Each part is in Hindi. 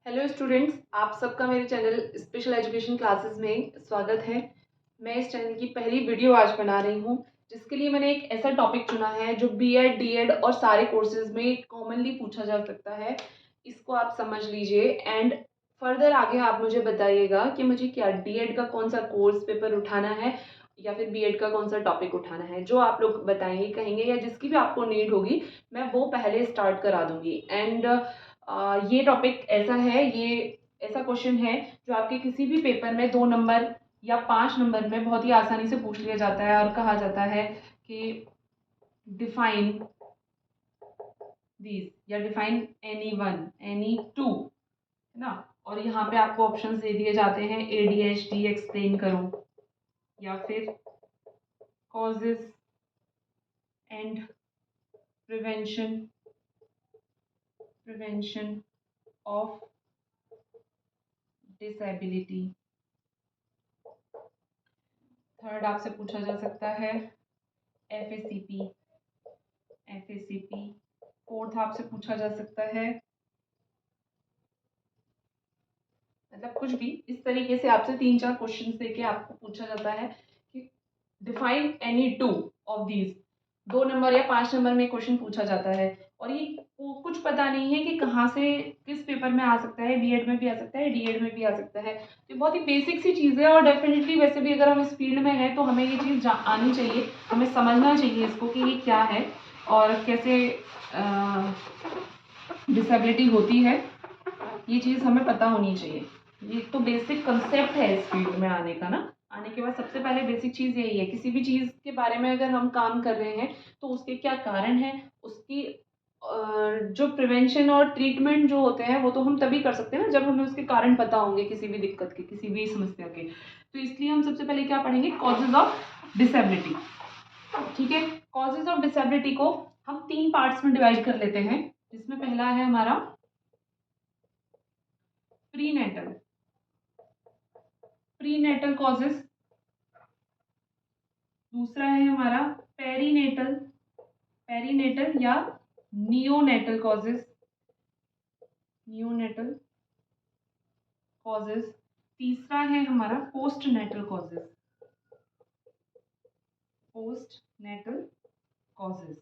हेलो स्टूडेंट्स, आप सबका मेरे चैनल स्पेशल एजुकेशन क्लासेस में स्वागत है। मैं इस चैनल की पहली वीडियो आज बना रही हूँ, जिसके लिए मैंने एक ऐसा टॉपिक चुना है जो बीएड, डीएड और सारे कोर्सेज में कॉमनली पूछा जा सकता है। इसको आप समझ लीजिए एंड फर्दर आगे आप मुझे बताइएगा कि मुझे क्या डीएड का कौन सा कोर्स पेपर उठाना है या फिर बीएड का कौन सा टॉपिक उठाना है। जो आप लोग बताएंगे कहेंगे या जिसकी भी आपको नीड होगी, मैं वो पहले स्टार्ट करा दूंगी। एंड ये टॉपिक ऐसा है, ये ऐसा क्वेश्चन है जो आपके किसी भी पेपर में 2 नंबर या 5 नंबर में बहुत ही आसानी से पूछ लिया जाता है और कहा जाता है कि डिफाइन दीज या define any one any two, है ना। और यहाँ पे आपको ऑप्शंस दे दिए जाते हैं एडीएचडी एक्सप्लेन करो, या फिर causes and prevention prevention of disability. Third आपसे पूछा जा सकता है एफएसीपी एफएसीपी। फोर्थ आपसे पूछा जा सकता है, मतलब कुछ भी इस तरीके से आपसे 3-4 क्वेश्चन देके आपको पूछा जाता है कि define any two of these. 2 number या 5 नंबर में क्वेश्चन पूछा जाता है और ये कुछ पता नहीं है कि कहाँ से किस पेपर में आ सकता है। बीएड में भी आ सकता है, डीएड में भी आ सकता है। तो बहुत ही बेसिक सी चीज़ है और डेफिनेटली वैसे भी अगर हम इस फील्ड में हैं तो हमें ये चीज़ आनी चाहिए, हमें समझना चाहिए इसको कि ये क्या है और कैसे डिसेबिलिटी होती है। ये चीज़ हमें पता होनी चाहिए। ये तो बेसिक कंसेप्ट है इस फील्ड में आने का ना। आने के बाद सबसे पहले बेसिक चीज़ यही है, किसी भी चीज़ के बारे में अगर हम काम कर रहे हैं तो उसके क्या कारण हैं, उसकी जो प्रिवेंशन और ट्रीटमेंट जो होते हैं वो तो हम तभी कर सकते हैं ना जब हमें उसके कारण पता होंगे, किसी भी दिक्कत के, किसी भी समस्या के। तो इसलिए हम सबसे पहले क्या पढ़ेंगे, कॉजेज ऑफ डिसेबिलिटी। ठीक है, कॉजेज ऑफ डिसेबिलिटी को हम 3 पार्ट्स में डिवाइड कर लेते हैं, जिसमें पहला है हमारा प्रीनेटल प्रीनेटल कॉजेस। दूसरा है हमारा पेरीनेटल पेरीनेटल या नियोनेटल कॉजेस नियोनेटल कॉजेस। तीसरा है हमारा पोस्टनेटल कॉजेस पोस्टनेटल कॉजेस।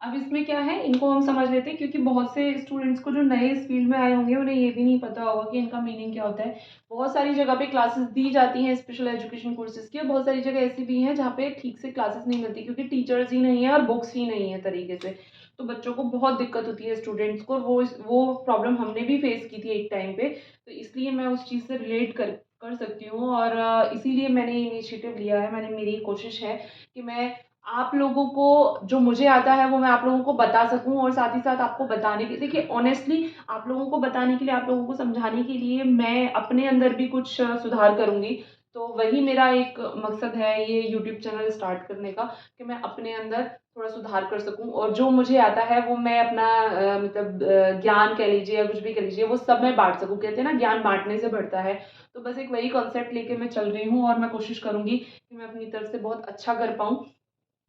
अब इसमें क्या है, इनको हम समझ लेते हैं, क्योंकि बहुत से स्टूडेंट्स को जो नए इस फील्ड में आए होंगे उन्हें ये भी नहीं पता होगा कि इनका मीनिंग क्या होता है। बहुत सारी जगह पे क्लासेस दी जाती हैं स्पेशल एजुकेशन कोर्सेज की, और बहुत सारी जगह ऐसी भी हैं जहाँ पे ठीक से क्लासेस नहीं मिलती क्योंकि टीचर्स ही नहीं है और बुक्स ही नहीं है तरीके से। तो बच्चों को बहुत दिक्कत होती है स्टूडेंट्स को, वो प्रॉब्लम हमने भी फेस की थी एक टाइम पे। तो इसलिए मैं उस चीज़ से रिलेट कर कर सकती हूँ और इसीलिए मैंने इनिशिएटिव लिया है। मेरी कोशिश है कि मैं आप लोगों को जो मुझे आता है वो मैं आप लोगों को बता सकूं, और साथ ही साथ आपको बताने के, देखिए ऑनेस्टली आप लोगों को बताने के लिए, आप लोगों को समझाने के लिए मैं अपने अंदर भी कुछ सुधार करूंगी। तो वही मेरा एक मकसद है ये यूट्यूब चैनल स्टार्ट करने का, कि मैं अपने अंदर थोड़ा सुधार कर सकूं और जो मुझे आता है वो मैं अपना मतलब ज्ञान कह लीजिए या कुछ भी कह लीजिए, वो सब मैं बांट सकूं। कहते हैं ना, ज्ञान बांटने से बढ़ता है। तो बस एक वही कॉन्सेप्ट लेके मैं चल रही हूँ और मैं कोशिश करूंगी कि मैं अपनी तरफ से बहुत अच्छा कर पाऊँ,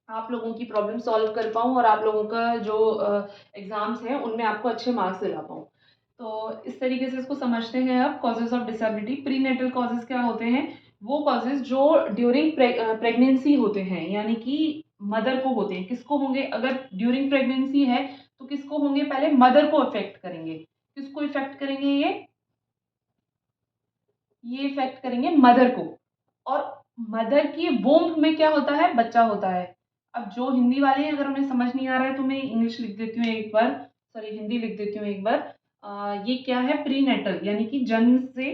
आप लोगों की प्रॉब्लम सॉल्व कर पाऊँ और आप लोगों का जो एग्ज़ाम्स हैं उनमें आपको अच्छे मार्क्स दिला पाऊँ। तो इस तरीके से इसको समझते हैं। अब causes of disability, prenatal causes क्या होते हैं, वो कॉजेज़ जो ड्यूरिंग प्रेगनेंसी होते हैं, यानी कि मदर को होते हैं। किसको होंगे, अगर ड्यूरिंग प्रेगनेंसी है तो किसको होंगे, पहले मदर को इफेक्ट करेंगे। किसको इफेक्ट करेंगे, ये इफेक्ट करेंगे मदर को। और मदर की वोम्ब में क्या होता है, बच्चा होता है। अब जो हिंदी वाले हैं, अगर उन्हें समझ नहीं आ रहा है तो मैं इंग्लिश लिख देती हूँ एक बार, सॉरी हिंदी लिख देती हूँ एक बार। ये क्या है, प्रीनेटल यानी कि जन्म से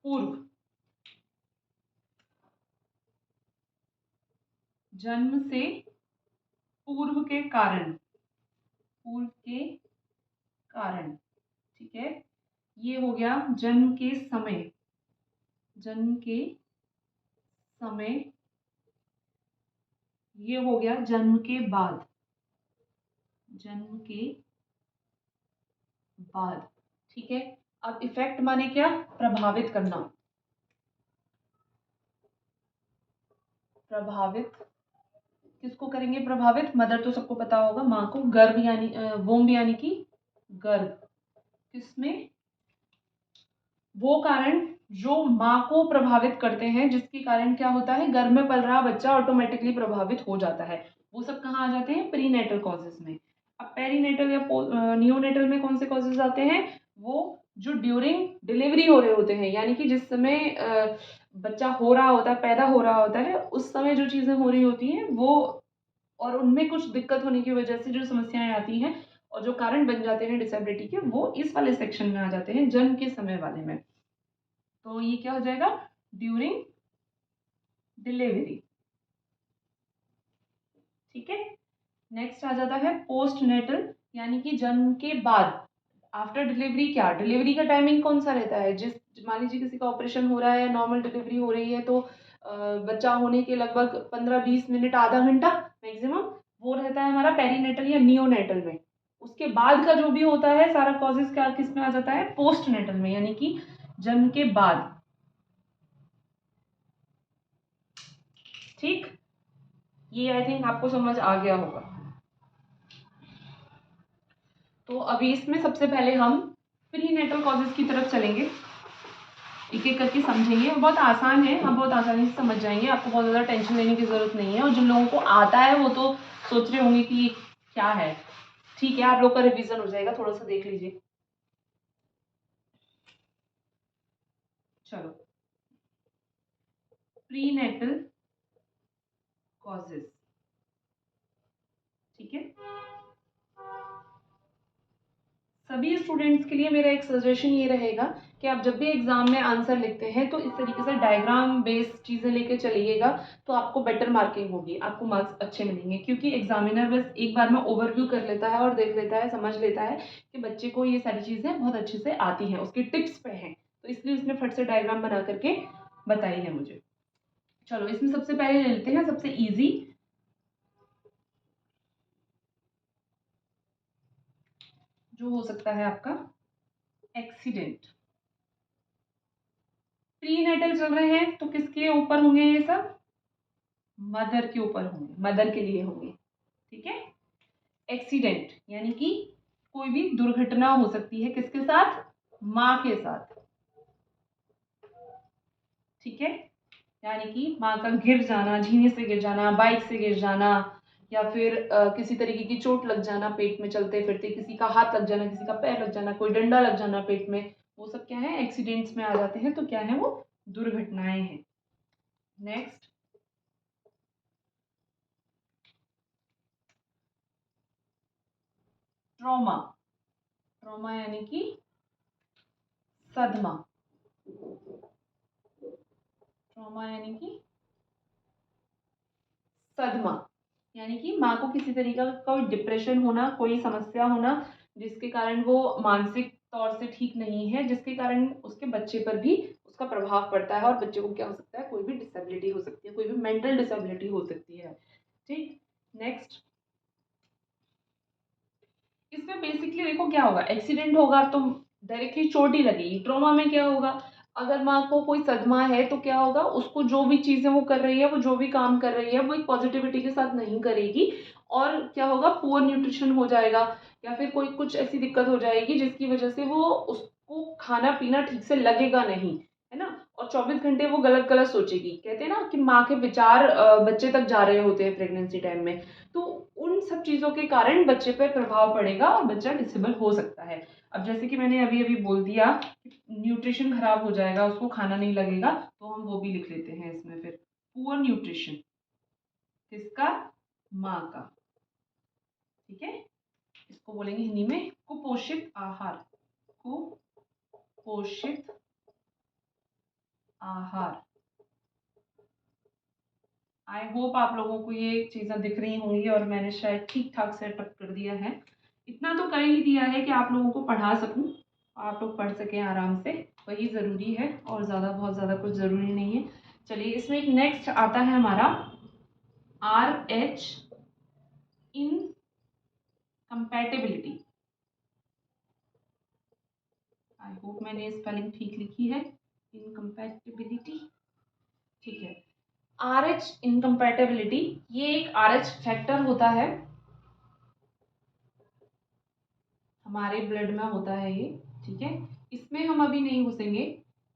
पूर्व, जन्म से पूर्व के कारण, पूर्व के कारण। ठीक है, ये हो गया जन्म के समय, जन्म के समय। ये हो गया जन्म के बाद, जन्म के बाद। ठीक है, अब इफेक्ट माने क्या, प्रभावित करना, प्रभावित किसको करेंगे, प्रभावित मदर तो सबको पता होगा, माँ को। गर्भ यानी वोम्ब यानी कि गर्भ, किसमें? वो कारण जो माँ को प्रभावित करते हैं, जिसके कारण क्या होता है, गर्भ में पल रहा बच्चा ऑटोमेटिकली प्रभावित हो जाता है। वो सब कहाँ आ जाते हैं? प्रीनेटल कॉजेज में। अब पेरीनेटल या नियोनेटल में कौन से कॉजेज आते हैं? वो जो ड्यूरिंग डिलीवरी हो रहे होते हैं, यानी कि जिस समय बच्चा हो रहा होता है, पैदा हो रहा होता है, उस समय जो चीज़ें हो रही होती हैं वो, और उनमें कुछ दिक्कत होने की वजह से जो समस्याएं आती हैं और जो कारण बन जाते हैं डिसेबिलिटी के, वो इस वाले सेक्शन में आ जाते हैं, जन्म के समय वाले में। तो ये क्या हो जाएगा? During delivery. ठीक है। नेक्स्ट आ जाता है पोस्ट नेटल, यानी कि जन्म के बाद। आफ्टर डिलीवरी क्या? डिलीवरी का टाइमिंग कौन सा रहता है? मान लीजिए किसी का ऑपरेशन हो रहा है, नॉर्मल डिलीवरी हो रही है, तो बच्चा होने के लगभग 15-20 मिनट, आधा घंटा मैक्सिमम, वो रहता है हमारा पेरीनेटल या नियोनेटल में। उसके बाद का जो भी होता है सारा कॉजेज क्या किस में आ जाता है? पोस्ट नेटल में, यानी कि जन्म के बाद। ठीक, ये आई थिंक आपको समझ आ गया होगा। तो अभी इसमें सबसे पहले हम प्रीनेटल कॉजेज की तरफ चलेंगे, एक एक करके समझेंगे। बहुत आसान है, हम बहुत आसानी से समझ जाएंगे, आपको बहुत ज़्यादा टेंशन लेने की ज़रूरत नहीं है। और जिन लोगों को आता है वो तो सोच रहे होंगे कि क्या है। ठीक है, आप लोग का रिवीजन हो जाएगा, थोड़ा सा देख लीजिए। चलो, प्रीनेटल कॉजेज। ठीक है, सभी स्टूडेंट्स के लिए मेरा एक सजेशन ये रहेगा कि आप जब भी एग्जाम में आंसर लिखते हैं तो इस तरीके से डायग्राम बेस्ड चीज़ें लेके चलिएगा, तो आपको बेटर मार्किंग होगी, आपको मार्क्स अच्छे मिलेंगे। क्योंकि एग्जामिनर बस एक बार में ओवरव्यू कर लेता है और देख लेता है, समझ लेता है कि बच्चे को ये सारी चीज़ें बहुत अच्छे से आती हैं, उसकी टिप्स पे हैं, तो इसलिए उसने फट से डायग्राम बना करके बताई है मुझे। चलो, इसमें सबसे पहले ले लेते हैं सबसे ईजी, जो हो सकता है आपका एक्सीडेंट। प्रीनेटल चल रहे हैं तो किसके ऊपर होंगे ये सब? मदर के ऊपर होंगे, मदर के लिए होंगे। ठीक है। एक्सीडेंट यानी कि कोई भी दुर्घटना हो सकती है, किसके साथ? माँ के साथ। ठीक है, यानी कि माँ का गिर जाना, झीने से गिर जाना, बाइक से गिर जाना, या फिर किसी तरीके की चोट लग जाना पेट में चलते फिरते, किसी का हाथ लग जाना, किसी का पैर लग जाना, कोई डंडा लग जाना पेट में, वो सब क्या है? एक्सीडेंट्स में आ जाते हैं। तो क्या है वो? दुर्घटनाएं हैं। Next, trauma. ट्रॉमा यानी कि सदमा। ट्रॉमा यानी कि सदमा, यानी कि माँ को किसी तरीके का कोई डिप्रेशन होना, कोई समस्या होना, जिसके कारण वो मानसिक तौर से ठीक नहीं है, जिसके कारण उसके बच्चे पर भी उसका प्रभाव पड़ता है, और बच्चे को क्या हो सकता है? कोई भी डिसेबिलिटी हो सकती है, कोई भी मेंटल डिसेबिलिटी हो सकती है। ठीक। नेक्स्ट, इसमें बेसिकली देखो क्या होगा, एक्सीडेंट होगा तो डायरेक्टली चोट ही लगेगी। ट्रॉमा में क्या होगा? अगर माँ को कोई सदमा है तो क्या होगा, उसको जो भी चीज़ें वो कर रही है, वो जो भी काम कर रही है, वो एक पॉजिटिविटी के साथ नहीं करेगी, और क्या होगा? पुअर न्यूट्रिशन हो जाएगा, या फिर कोई कुछ ऐसी दिक्कत हो जाएगी जिसकी वजह से वो, उसको खाना पीना ठीक से लगेगा नहीं, है ना, और 24 घंटे वो गलत गलत सोचेगी। कहते हैं ना कि माँ के विचार बच्चे तक जा रहे होते हैं प्रेगनेंसी टाइम में, तो उन सब चीज़ों के कारण बच्चे पर प्रभाव पड़ेगा और बच्चा डिसेबल हो सकता है। अब जैसे कि मैंने अभी अभी बोल दिया, न्यूट्रिशन खराब हो जाएगा, उसको खाना नहीं लगेगा, तो हम वो भी लिख लेते हैं इसमें फिर। पुअर न्यूट्रिशन किसका? माँ का। ठीक है, इसको बोलेंगे हिंदी में कुपोषित आहार। कुपोषित आहार। आई होप आप लोगों को ये चीज़ें दिख रही होंगी और मैंने शायद ठीक ठाक सेटअप कर दिया है। इतना तो कर ही दिया है कि आप लोगों को पढ़ा सकूं, आप लोग पढ़ सकें आराम से, वही ज़रूरी है, और ज़्यादा बहुत ज़्यादा कुछ ज़रूरी नहीं है। चलिए, इसमें एक नेक्स्ट आता है हमारा RH, इनकम्पैटिबिलिटी। आई होप मैंने स्पेलिंग ठीक लिखी है, इनकम्पैटिबिलिटी। ठीक है, RH इनकम्पैटिबिलिटी, ये एक RH फैक्टर होता है, हमारे ब्लड में होता है ये। ठीक है, इसमें हम अभी नहीं घुसेंगे।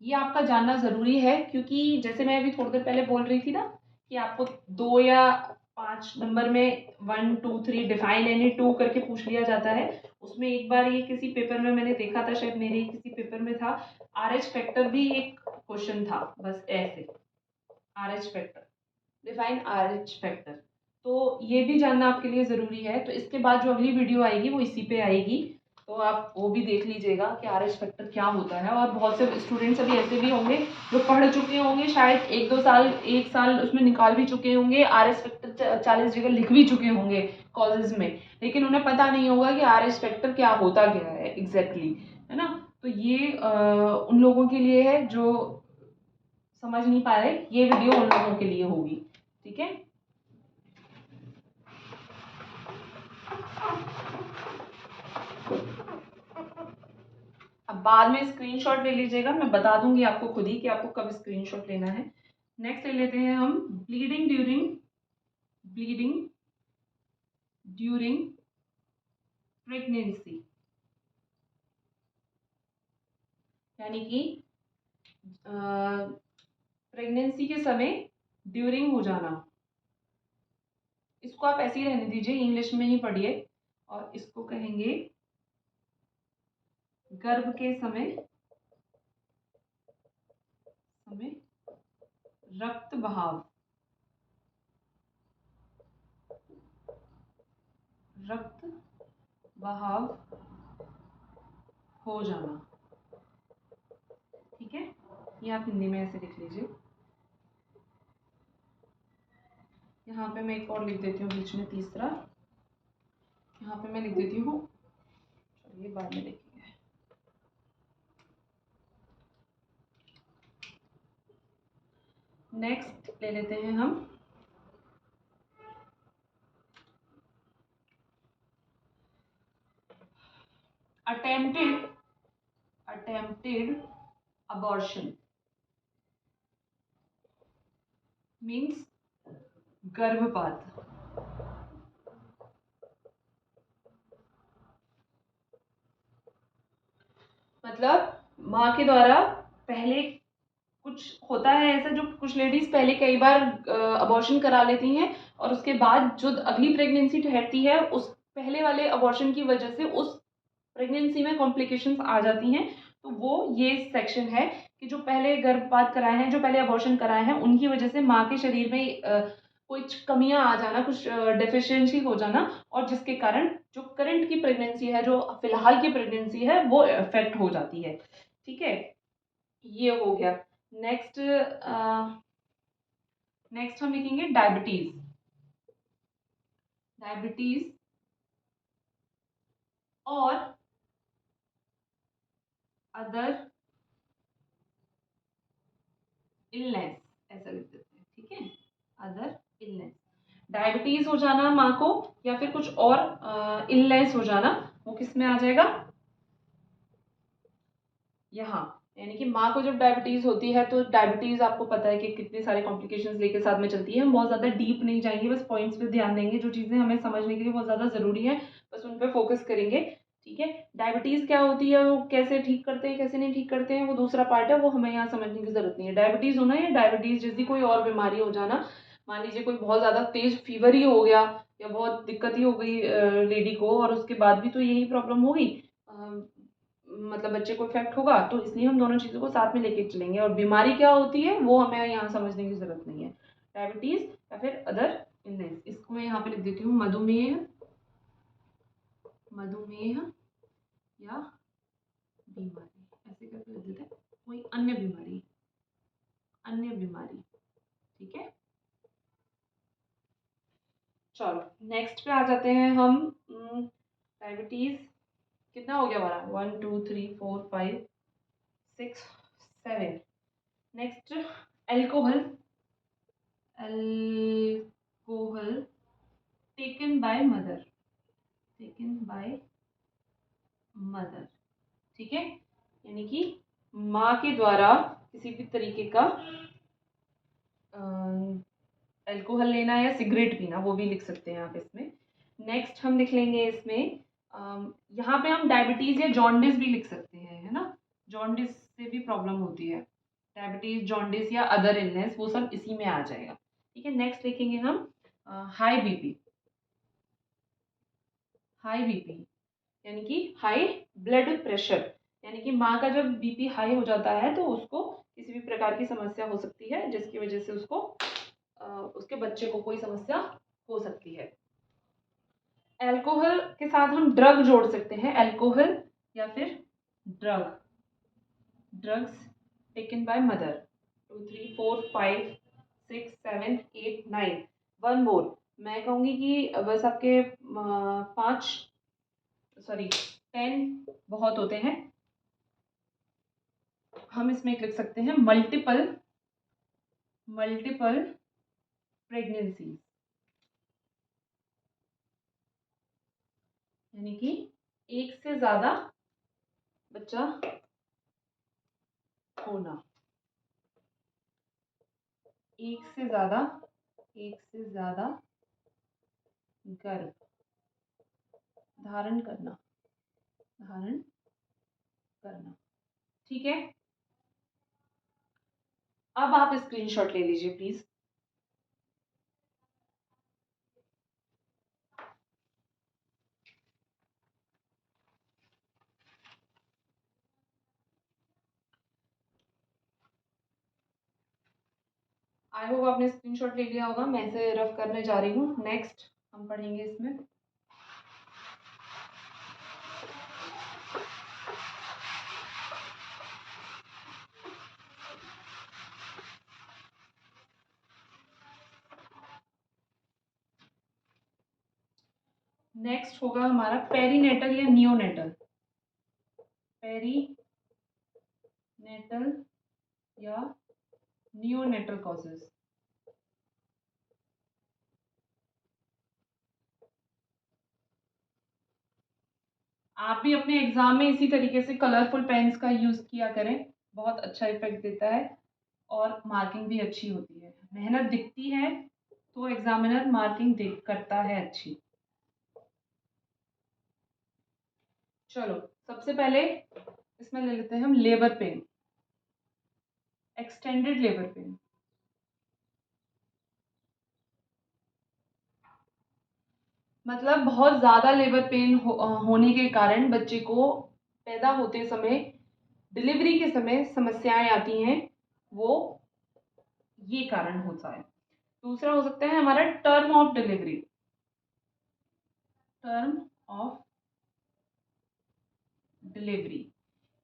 ये आपका जानना ज़रूरी है क्योंकि जैसे मैं अभी थोड़ी देर पहले बोल रही थी ना कि आपको 2 या 5 नंबर में 1, 2, 3 डिफाइन एनी 2 करके पूछ लिया जाता है। उसमें एक बार ये किसी पेपर में मैंने देखा था, शायद मेरे ही किसी पेपर में था, RH फैक्टर भी एक क्वेश्चन था, बस ऐसे RH factor, define RH factor. तो ये भी जानना आपके लिए ज़रूरी है। तो इसके बाद जो अगली वीडियो आएगी वो इसी पे आएगी, तो आप वो भी देख लीजिएगा कि RH फैक्टर क्या होता है। और बहुत से स्टूडेंट्स अभी ऐसे भी होंगे जो पढ़ चुके होंगे, शायद 1-2 साल, 1 साल उसमें निकाल भी चुके होंगे, RH फैक्टर 40 जगह लिख भी चुके होंगे कॉलेज में, लेकिन उन्हें पता नहीं होगा कि RH फैक्टर क्या होता क्या है एग्जैक्टली, है ना। तो ये उन लोगों के लिए है जो समझ नहीं पा रहे, ये वीडियो उन लोगों के लिए होगी, ठीक है। अब बाद में स्क्रीनशॉट ले लीजिएगा, मैं बता दूंगी आपको खुद ही कि आपको कब स्क्रीनशॉट लेना है। नेक्स्ट ले लेते हैं हम ब्लीडिंग ड्यूरिंग प्रेगनेंसी, यानी कि प्रेगनेंसी के समय ड्यूरिंग हो जाना। इसको आप ऐसे ही रहने दीजिए, इंग्लिश में ही पढ़िए, और इसको कहेंगे गर्भ के समय रक्त बहाव हो जाना, ठीक है। ये आप हिंदी में ऐसे लिख लीजिए। यहाँ पे मैं एक और लिख देती हूँ बीच में तीसरा, यहाँ पे मैं लिख देती हूँ, चलिए बाद में देखेंगे। नेक्स्ट ले लेते हैं हम अटेम्प्टेड अबॉर्शन, मीन्स गर्भपात। मतलब माँ के द्वारा पहले कुछ होता है ऐसा, जो कुछ लेडीज पहले कई बार अबॉर्शन करा लेती हैं, और उसके बाद जो अगली प्रेगनेंसी ठहरती है उस पहले वाले अबॉर्शन की वजह से उस प्रेगनेंसी में कॉम्प्लिकेशंस आ जाती हैं। तो वो ये सेक्शन है कि जो पहले गर्भपात कराए हैं, जो पहले अबॉर्शन कराए हैं, उनकी वजह से माँ के शरीर में कुछ कमियां आ जाना, कुछ डेफिशिएंसी हो जाना, और जिसके कारण जो करंट की प्रेगनेंसी है, जो फिलहाल की प्रेगनेंसी है, वो इफेक्ट हो जाती है, ठीक है। ये हो गया। नेक्स्ट नेक्स्ट हम लिखेंगे डायबिटीज और अदर इलनेस, ऐसा लिख देते हैं, ठीक है। अदर इलनेस, डायबिटीज हो जाना माँ को, या फिर कुछ और इलनेस हो जाना, वो किस में आ जाएगा, यहाँ। यानी कि माँ को जब डायबिटीज होती है, तो डायबिटीज आपको पता है कि कितने सारे कॉम्प्लिकेशंस लेके साथ में चलती है। हम बहुत ज़्यादा डीप नहीं जाएंगे, बस पॉइंट्स पे ध्यान देंगे, जो चीज़ें हमें समझने के लिए बहुत ज़्यादा ज़रूरी है, बस उन पर फोकस करेंगे, ठीक है। डायबिटीज़ क्या होती है, वो कैसे ठीक करते हैं, कैसे नहीं ठीक करते हैं, वो दूसरा पार्ट है, वो हमें यहाँ समझने की ज़रूरत नहीं है। डायबिटीज़ होना या डायबिटीज़ जैसी कोई और बीमारी हो जाना, मान लीजिए कोई बहुत ज़्यादा तेज फीवर ही हो गया, या बहुत दिक्कत ही हो गई लेडी को, और उसके बाद भी तो यही प्रॉब्लम होगी, मतलब बच्चे को इफेक्ट होगा, तो इसलिए हम दोनों चीज़ों को साथ में लेके चलेंगे। और बीमारी क्या होती है वो हमें यहाँ समझने की जरूरत नहीं है, डायबिटीज या फिर अदर इलनेस। इसको मैं यहाँ पे लिख देती हूँ मधुमेह या बीमारी, ऐसे करके लिख देते हैं, कोई अन्य बीमारी, ठीक है। चलो नेक्स्ट पे आ जाते हैं हम। डायबिटीज कितना हो गया हमारा, 1 2 3 4 5 6 7। Next alcohol alcohol taken by mother, ठीक है। यानी कि माँ के द्वारा किसी भी तरीके का अल्कोहल लेना या सिगरेट पीना, वो भी लिख सकते हैं आप इसमें। नेक्स्ट हम लिख लेंगे इसमें यहाँ पे हम डायबिटीज़ या जॉन्डिस भी लिख सकते हैं, है ना? जॉन्डिस से भी प्रॉब्लम होती है। डायबिटीज़, जॉन्डिस या अदर इलनेस वो सब इसी में आ जाएगा। ठीक है, नेक्स्ट लिखेंगे हम हाई बीपी। हाई बीपी यानी कि हाई ब्लड प्रेशर, यानी कि माँ का जब बीपी हाई हो जाता है तो उसको किसी भी प्रकार की समस्या हो सकती है, जिसकी वजह से उसको उसके बच्चे को कोई समस्या हो सकती है। अल्कोहल के साथ हम ड्रग जोड़ सकते हैं, अल्कोहल या फिर drugs taken by mother. 2 3 4 5 6 7 8 9 one more. मैं कहूँगी कि बस आपके 5 सॉरी 10 बहुत होते हैं। हम इसमें एक लिख सकते हैं मल्टीपल प्रेगनेंसी, यानी कि एक से ज़्यादा बच्चा होना, एक से ज़्यादा गर्भ धारण करना। ठीक है, अब आप स्क्रीनशॉट ले लीजिए प्लीज। आई होप आपने स्क्रीनशॉट ले लिया होगा। मैं इसे रफ करने जा रही हूँ। नेक्स्ट हम पढ़ेंगे इसमें नेक्स्ट होगा हमारा पेरीनेटल या नियोनेटल। पेरीनेटल या नियोनेटल कॉजेज। आप भी अपने एग्जाम में इसी तरीके से कलरफुल पेन्स का यूज किया करें, बहुत अच्छा इफेक्ट देता है और मार्किंग भी अच्छी होती है। मेहनत दिखती है तो एग्जामिनर मार्किंग देख करता है अच्छी। चलो सबसे पहले इसमें ले लेते हैं हम labour pain, extended labour pain. मतलब बहुत ज़्यादा लेबर पेन होने के कारण बच्चे को पैदा होते समय, डिलीवरी के समय समस्याएं आती हैं, वो ये कारण होता है। दूसरा हो सकता है हमारा term of delivery. Term of delivery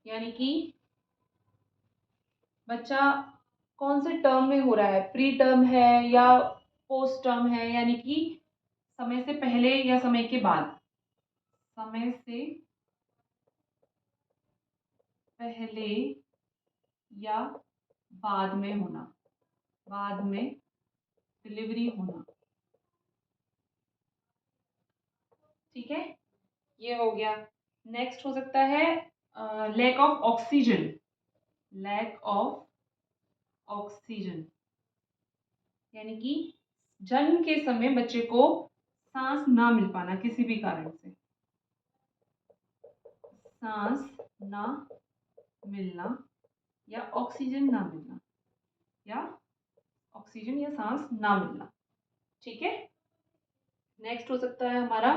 यानी कि बच्चा कौन से टर्म में हो रहा है, प्री टर्म है या पोस्ट टर्म है, यानी कि समय से पहले या समय के बाद। समय से पहले या बाद में होना, बाद में डिलीवरी होना। ठीक है, ये हो गया। नेक्स्ट हो सकता है lack of oxygen. Lack of oxygen यानी कि जन्म के समय बच्चे को सांस ना मिल पाना, किसी भी कारण से सांस ना मिलना या ऑक्सीजन ना मिलना, या ऑक्सीजन या सांस ना मिलना। ठीक है, नेक्स्ट हो सकता है हमारा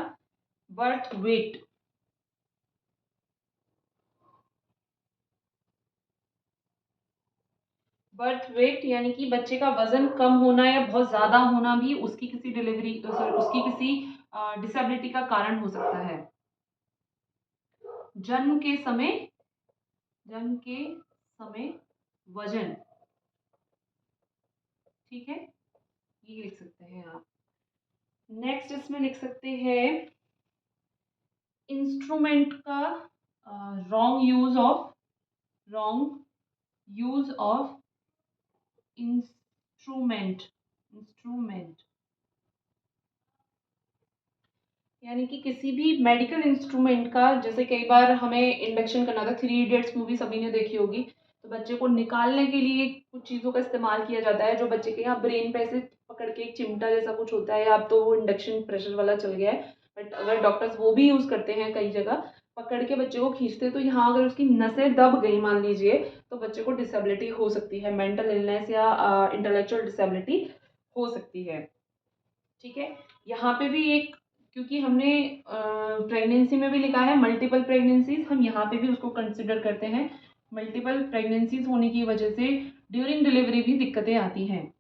बर्थ वेट। बर्थ वेट यानी कि बच्चे का वजन कम होना या बहुत ज़्यादा होना भी उसकी किसी डिलीवरी सॉरी उसकी किसी डिसेबिलिटी का कारण हो सकता है। जन्म के समय वजन। ठीक है, ये लिख सकते हैं आप। नेक्स्ट इसमें लिख सकते हैं इंस्ट्रूमेंट का रॉन्ग यूज ऑफ इंस्ट्रूमेंट यानी कि किसी भी मेडिकल इंस्ट्रूमेंट का, जैसे कई बार हमें इंडक्शन करना था, 3 इडियट्स मूवी सभी ने देखी होगी, तो बच्चे को निकालने के लिए कुछ चीज़ों का इस्तेमाल किया जाता है जो बच्चे के यहाँ ब्रेन पे ऐसे पकड़ के एक चिमटा जैसा कुछ होता है, अब तो वो इंडक्शन प्रेशर वाला चल गया है, बट अगर डॉक्टर्स वो भी यूज़ करते हैं कई जगह, पकड़ के बच्चे को खींचते, तो यहाँ अगर उसकी नसें दब गई मान लीजिए, तो बच्चे को डिसेबिलिटी हो सकती है, मेंटल इलनेस या इंटेलेक्चुअल डिसेबिलिटी हो सकती है। ठीक है, यहाँ पे भी एक, क्योंकि हमने प्रेगनेंसी में भी लिखा है मल्टीपल प्रेगनेंसीज, हम यहाँ पे भी उसको कंसिडर करते हैं। मल्टीपल प्रेगनेंसीज होने की वजह से ड्यूरिंग डिलीवरी भी दिक्कतें आती हैं।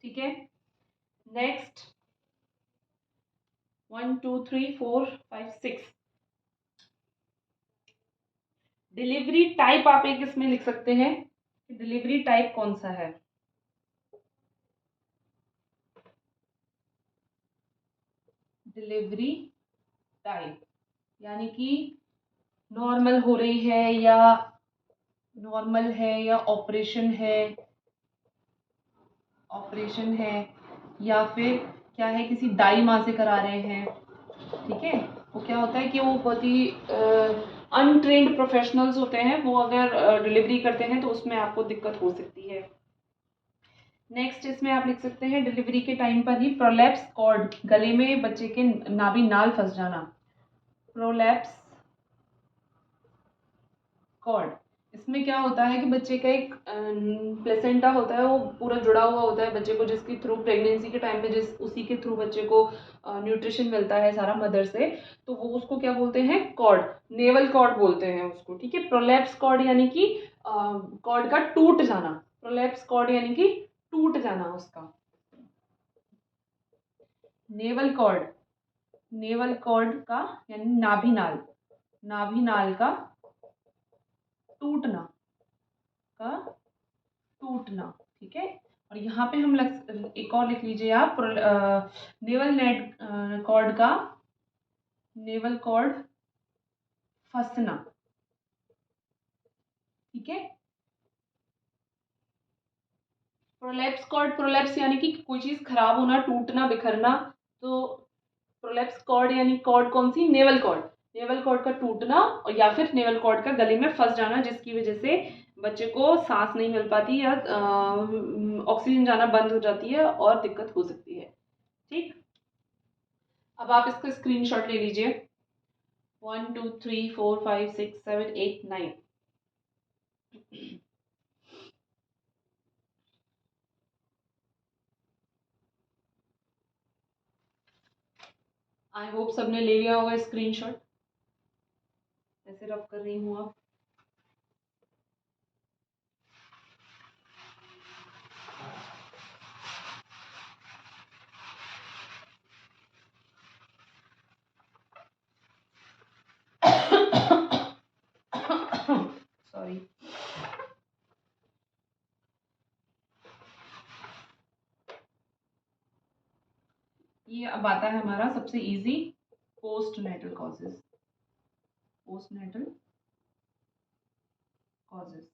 ठीक है, नेक्स्ट 1 2 3 4 5 6 डिलीवरी टाइप आप एक इसमें लिख सकते हैं कि डिलीवरी टाइप कौन सा है। डिलीवरी टाइप यानी कि नॉर्मल हो रही है या नॉर्मल है या ऑपरेशन है या फिर क्या है, किसी दाई माँ से करा रहे हैं। ठीक है, वो क्या होता है कि वो बहुत ही अनट्रेन्ड प्रोफेशनल्स होते हैं, वो अगर डिलीवरी करते हैं तो उसमें आपको दिक्कत हो सकती है। नेक्स्ट इसमें आप लिख सकते हैं डिलीवरी के टाइम पर ही प्रोलैप्स कॉर्ड, गले में बच्चे के नाभि नाल फंस जाना। प्रोलैप्स कॉर्ड, इसमें क्या होता है कि बच्चे का एक प्लेसेंटा होता है, वो पूरा जुड़ा हुआ होता है बच्चे को, जिसके थ्रू प्रेगनेंसी के टाइम पे उसी के थ्रू बच्चे को न्यूट्रिशन मिलता है सारा मदर से, तो वो उसको क्या बोलते हैं, कॉर्ड, नेवल कॉर्ड बोलते हैं उसको। ठीक है, प्रोलैप्स कॉर्ड यानी कि कॉर्ड का टूट जाना, प्रोलैप्स कॉर्ड यानी कि टूट जाना उसका। नेवल कॉर्ड, नेवल कॉर्ड का यानी नाभि नाल, नाभि नाल का टूटना, का टूटना। ठीक है, और यहाँ पे हम एक और लिख लीजिए आप, नेवल नेट कॉर्ड का, नेवल कॉर्ड फंसना। ठीक है, प्रोलैप्स कॉर्ड, प्रोलैप्स यानी कि कोई चीज खराब होना, टूटना, बिखरना, तो प्रोलैप्स कॉर्ड यानी कॉर्ड कौन सी, नेवल कॉर्ड, नेवल कॉर्ड का टूटना, और या फिर नेवल कॉर्ड का गले में फंस जाना, जिसकी वजह से बच्चे को सांस नहीं मिल पाती या ऑक्सीजन जाना बंद हो जाती है और दिक्कत हो सकती है। ठीक, अब आप इसका स्क्रीनशॉट ले लीजिए। 1 2 3 4 5 6 7 8 9 आई होप सबने ले लिया होगा स्क्रीनशॉट, ऐसे रफ कर रही हूँ आप। सॉरी, ये अब आता है हमारा सबसे easy, post natal causes, post natal causes.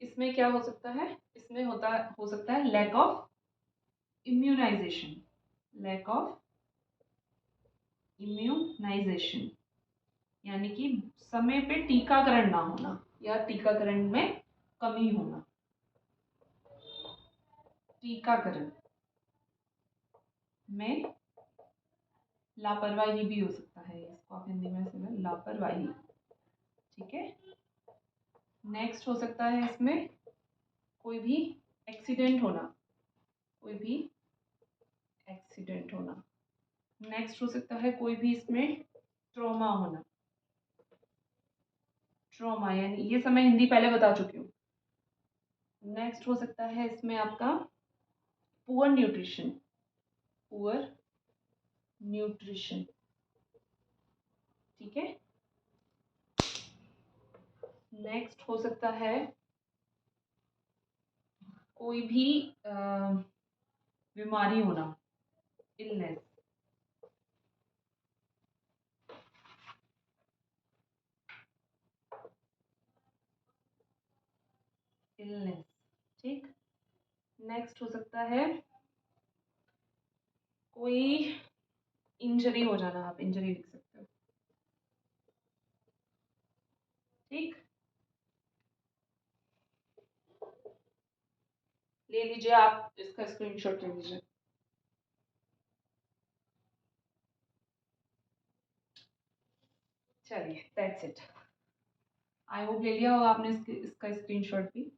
इसमें क्या हो सकता है, इसमें हो सकता है lack of immunisation, lack of immunisation यानी कि समय पे टीकाकरण ना होना या टीकाकरण में कमी होना। टीकाकरण में लापरवाही भी हो सकता है, इसको आप हिंदी में समझ, लापरवाही। ठीक है, नेक्स्ट हो सकता है इसमें कोई भी एक्सीडेंट होना, कोई भी एक्सीडेंट होना। नेक्स्ट हो सकता है कोई भी इसमें ट्रॉमा होना, ट्रॉमा यानी ये सब मैं हिंदी पहले बता चुकी हूँ। नेक्स्ट हो सकता है इसमें आपका पुअर न्यूट्रिशन, पुअर न्यूट्रिशन। ठीक है, नेक्स्ट हो सकता है कोई भी बीमारी होना, इलनेस, इलनेस। ठीक, नेक्स्ट हो सकता है कोई इंजरी हो जाना, आप इंजरी लिख सकते हो। ठीक, ले लीजिए, आप इसका स्क्रीनशॉट ले लीजिए। चलिए, दैट्स इट। आई होप ले लिया होगा आपने इसका स्क्रीनशॉट भी।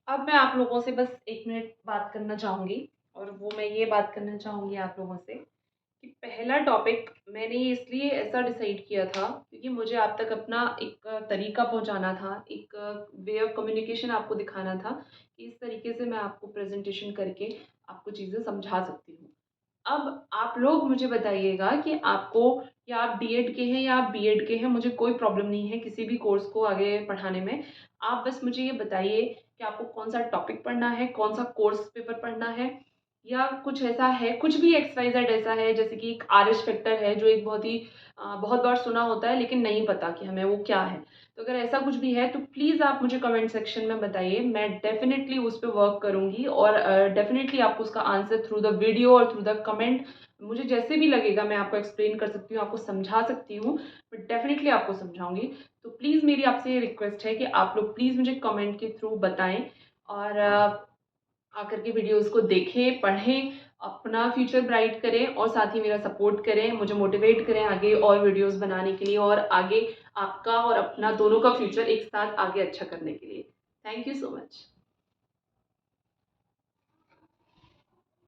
अब मैं आप लोगों से बस 1 मिनट बात करना चाहूँगी, और वो मैं ये बात करना चाहूँगी आप लोगों से कि पहला टॉपिक मैंने ये इसलिए ऐसा डिसाइड किया था क्योंकि मुझे आप तक अपना एक तरीका पहुँचाना था, एक वे ऑफ कम्युनिकेशन आपको दिखाना था कि इस तरीके से मैं आपको प्रेज़ेंटेशन करके आपको चीज़ें समझा सकती हूँ। अब आप लोग मुझे बताइएगा कि आपको, या आप डीएड के हैं या आप बीएड के हैं, मुझे कोई प्रॉब्लम नहीं है किसी भी कोर्स को आगे पढ़ाने में। आप बस मुझे ये बताइए कि आपको कौन-सा टॉपिक पढ़ना है, कौन-सा कोर्स पेपर पढ़ना है, या कुछ ऐसा है, कुछ भी एक्स वाई ज़ेड ऐसा है, जैसे कि एक आरएस फैक्टर है जो एक बहुत ही बहुत बार सुना होता है लेकिन नहीं पता कि हमें वो क्या है। तो अगर ऐसा कुछ भी है तो प्लीज़ आप मुझे कमेंट सेक्शन में बताइए, मैं डेफ़िनिटली उस पे वर्क करूँगी, और डेफ़िनिटली आपको उसका आंसर थ्रू द वीडियो और थ्रू द कमेंट, मुझे जैसे भी लगेगा मैं आपको एक्सप्लेन कर सकती हूँ, आपको समझा सकती हूँ, मैं डेफ़िनिटली आपको समझाऊँगी। तो प्लीज़ मेरी आपसे ये रिक्वेस्ट है कि आप लोग प्लीज़ मुझे कमेंट के थ्रू बताएँ, और आकर के वीडियोज़ को देखें, पढ़ें, अपना फ्यूचर ब्राइट करें, और साथ ही मेरा सपोर्ट करें, मुझे मोटिवेट करें आगे और वीडियोज़ बनाने के लिए, और आगे आपका और अपना दोनों का फ्यूचर एक साथ आगे अच्छा करने के लिए। Thank you so much.